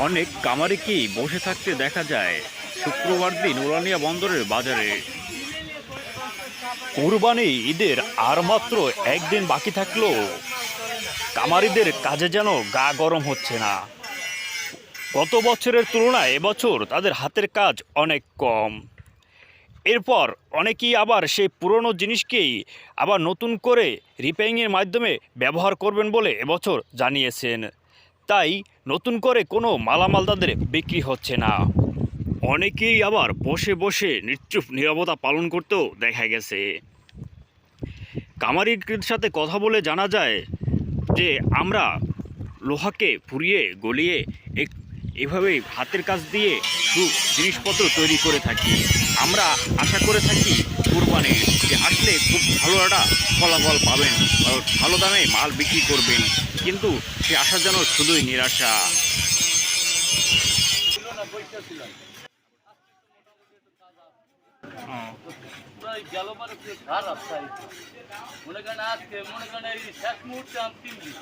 অনেক কামারিকেই বসে থাকতে দেখা যায় শুক্রবার দিন উলানিয়া বন্দরের বাজারে। কুরবানি ঈদের আর মাত্র একদিন বাকি থাকলেও কামারিদের কাজে যেন গা গরম হচ্ছে না। গত বছরের তুলনায় এবছর তাদের হাতের কাজ অনেক কম। এরপর অনেকেই আবার সেই পুরনো জিনিসকেই আবার নতুন করে রিপেয়ারিংয়ের মাধ্যমে ব্যবহার করবেন বলে এবছর জানিয়েছেন। তাই নতুন করে কোনো মালামাল তাদের বিক্রি হচ্ছে না। অনেকেই আবার বসে বসে নিশ্চুপ নীরবতা পালন করতেও দেখা গেছে। কামারিদের সাথে কথা বলে জানা যায় যে আমরা লোহাকে পুড়িয়ে গলিয়ে এভাবেই হাতের কাজ দিয়ে জিনিসপত্র তৈরি করে থাকি। আমরা আশা করে থাকি কুরবানির যে আসলে খুব ভালো একটা ফলাফল পাবেন, ভালো দামে মাল বিক্রি করবেন, কিন্তু সে আশা যেন শুধুই নিরাশা। গেল মানে খারাপ মনে করেন আজকে মনে করেন এই শেষ মুহূর্তে আমি 3 দিন